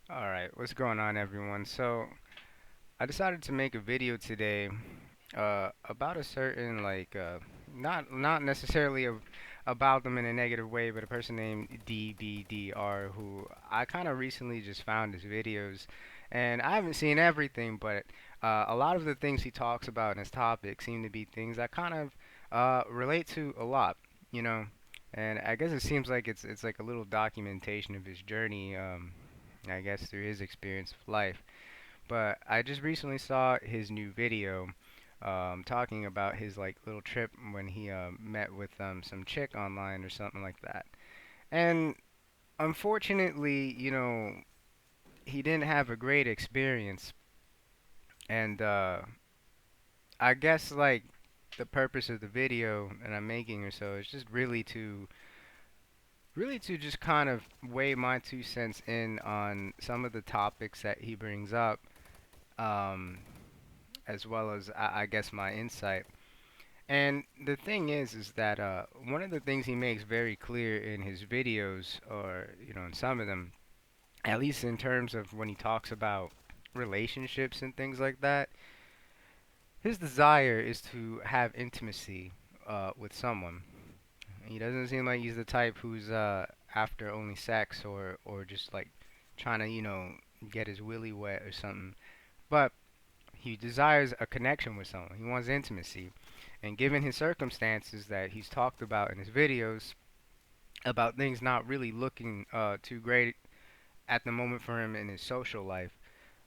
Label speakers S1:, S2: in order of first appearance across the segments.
S1: All right, what's going on, everyone? So, I decided to make a video today about a certain not necessarily about them in a negative way, but a person named Dbdr who I kind of recently just found his videos, and I haven't seen everything, but a lot of the things he talks about in his topic seem to be things I kind of relate to a lot, you know. And I guess it seems like it's like a little documentation of his journey, I guess through his experience of life. But I just recently saw his new video talking about his like little trip when he met with some chick online or something like that. And unfortunately, he didn't have a great experience. And I guess like the purpose of the video that I'm making or so is just really to just kind of weigh my 2 cents in on some of the topics that he brings up. Um, as well as I guess my insight. And the thing is that one of the things he makes very clear in his videos, or in some of them, at least in terms of when he talks about relationships and things like that, his desire is to have intimacy with someone. He doesn't seem like he's the type who's after only sex or just like trying to get his willy wet or something. But he desires a connection with someone. He wants intimacy. And given his circumstances that he's talked about in his videos about things not really looking too great at the moment for him in his social life,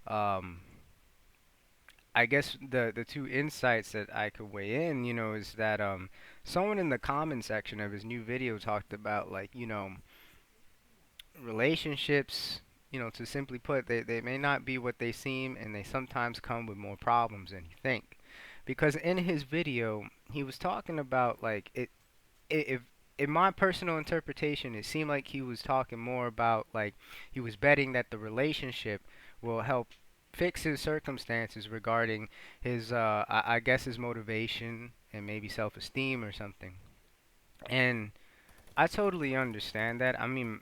S1: um, I guess the two insights that I could weigh in, is that someone in the comment section of his new video talked about like relationships. To simply put, they may not be what they seem, and they sometimes come with more problems than you think. Because in his video, he was talking about like if in my personal interpretation, it seemed like he was talking more about like he was betting that the relationship will help fix his circumstances regarding his I guess his motivation and maybe self-esteem or something. And I totally understand that. I mean,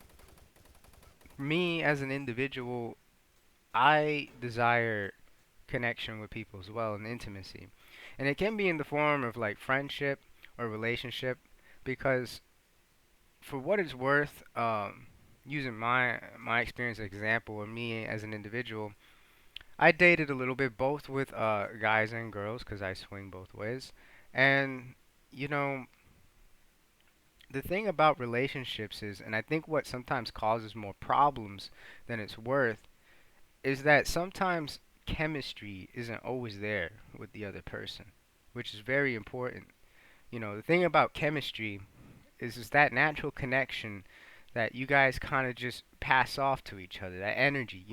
S1: me as an individual, I desire connection with people as well and intimacy. And it can be in the form of like friendship or relationship because for what it's worth, using my experience as example or me as an individual, I dated a little bit both with guys and girls because I swing both ways. And you know, the thing about relationships is, and I think what sometimes causes more problems than it's worth, is that sometimes chemistry isn't always there with the other person, which is very important. The thing about chemistry is that natural connection that you guys kind of just pass off to each other, that energy,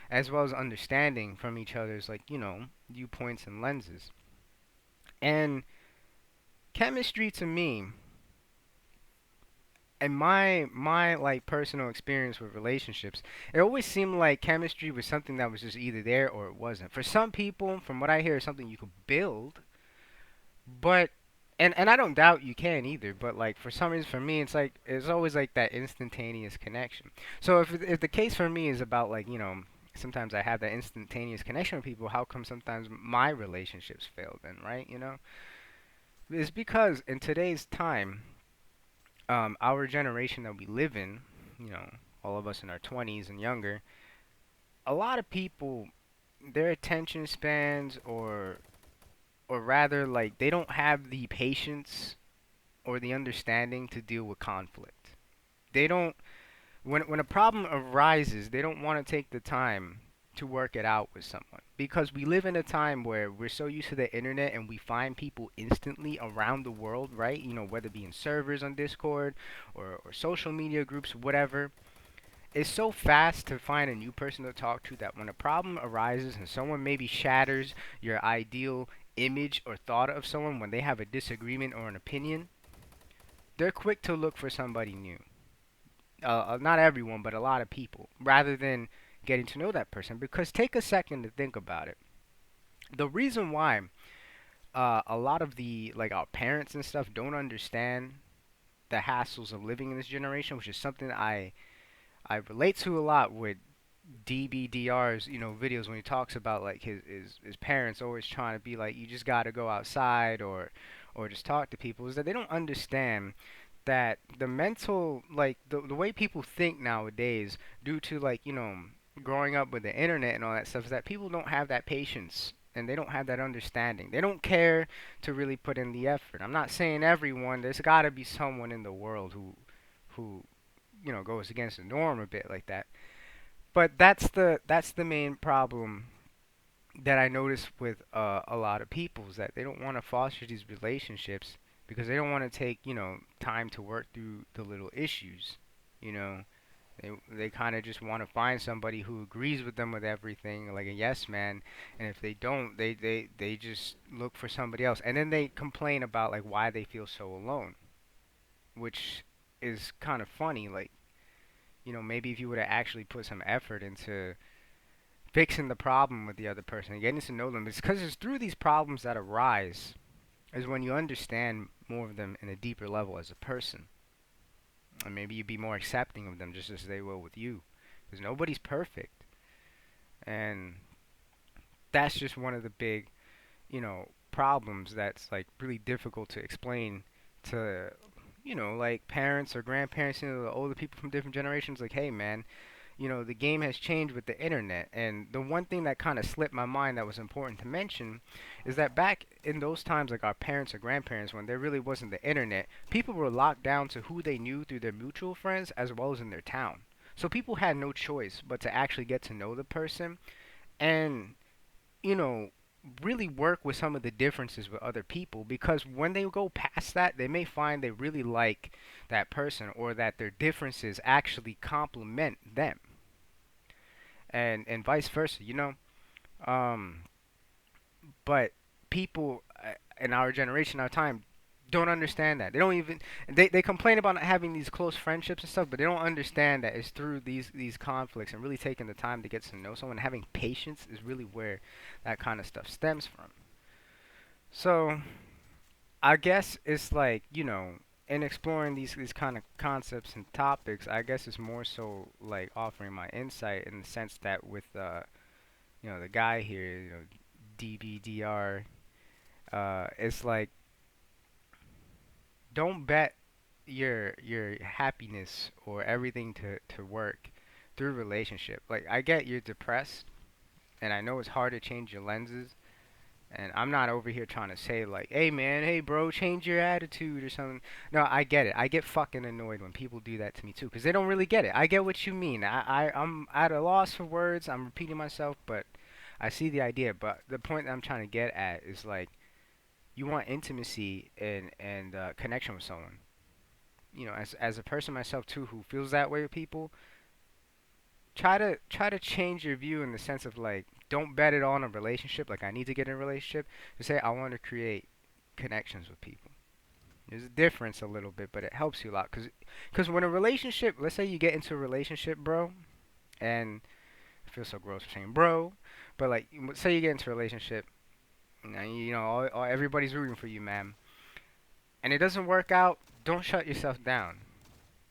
S1: as well as understanding from each other's like, viewpoints and lenses. And chemistry to me, and my like personal experience with relationships, it always seemed like chemistry was something that was just either there or it wasn't. For some people, from what I hear, it's something you could build, but and I don't doubt you can either, but like for some reason for me it's always like that instantaneous connection. So if the case for me is about like, sometimes I have that instantaneous connection with people, how come sometimes my relationships fail then, right? It's because in today's time, our generation that we live in, you know, all of us in our 20s and younger, a lot of people, their attention spans or rather like they don't have the patience or the understanding to deal with conflict. They don't when a problem arises, they don't want to take the time to work it out with someone because we live in a time where we're so used to the internet and we find people instantly around the world, right? Whether it be in servers on Discord or social media groups, whatever. It's so fast to find a new person to talk to that when a problem arises and someone maybe shatters your ideal image or thought of someone when they have a disagreement or an opinion, they're quick to look for somebody new. Not everyone, but a lot of people, rather than getting to know that person. Because take a second to think about it. The reason why a lot of the like our parents and stuff don't understand the hassles of living in this generation, which is something I relate to a lot with DBDR's, videos when he talks about like his parents always trying to be like, you just got to go outside or just talk to people, is that they don't understand that the mental, like the way people think nowadays, due to like, growing up with the internet and all that stuff, is that people don't have that patience and they don't have that understanding. They don't care to really put in the effort. I'm not saying everyone. There's got to be someone in the world who goes against the norm a bit like that. But that's the main problem that I notice with a lot of people, is that they don't want to foster these relationships because they don't want to take time to work through the little issues. You know, they kind of just want to find somebody who agrees with them with everything, like a yes man. And if they don't, they just look for somebody else, and then they complain about like why they feel so alone, which is kind of funny. Like, maybe if you would have actually put some effort into fixing the problem with the other person and getting to know them, it's because it's through these problems that arise is when you understand more of them in a deeper level as a person. And maybe you'd be more accepting of them just as they will with you. Because nobody's perfect. And that's just one of the big, problems that's like really difficult to explain to, like parents or grandparents, the older people from different generations. Like, hey man, the game has changed with the internet. And the one thing that kind of slipped my mind that was important to mention is that back in those times, like our parents or grandparents, when there really wasn't the internet, people were locked down to who they knew through their mutual friends as well as in their town. So people had no choice but to actually get to know the person and, you know, really work with some of the differences with other people, because when they go past that, they may find they really like that person or that their differences actually complement them, and vice versa, um but people in our generation, our time, don't understand that. They don't even, they complain about not having these close friendships and stuff, but they don't understand that it's through these conflicts and really taking the time to get to know someone, having patience is really where that kind of stuff stems from. So I guess it's like, in exploring these kind of concepts and topics, I guess it's more so like offering my insight in the sense that with the guy here, DBDR, it's like, don't bet your happiness or everything to work through relationship. Like, I get you're depressed, and I know it's hard to change your lenses, and I'm not over here trying to say like, hey man, hey bro, change your attitude or something. No, I get it. I get fucking annoyed when people do that to me too, because they don't really get it. I get what you mean. I'm at a loss for words. I'm repeating myself, but I see the idea. But the point that I'm trying to get at is like, you want intimacy and connection with someone. As a person myself too, who feels that way with people, try to change your view in the sense of like, don't bet it on a relationship. Like, I need to get in a relationship. To say I want to create connections with people. There's a difference a little bit, but it helps you a lot. Cause when a relationship, let's say you get into a relationship, bro, and I feel so gross for saying bro, but like, say you get into a relationship, and everybody's rooting for you, man, and it doesn't work out. Don't shut yourself down.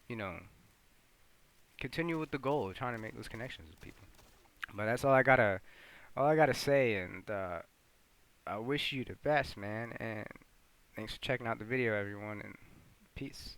S1: You know, continue with the goal of trying to make those connections with people. But that's all I gotta say, and I wish you the best, man. And thanks for checking out the video, everyone, and peace.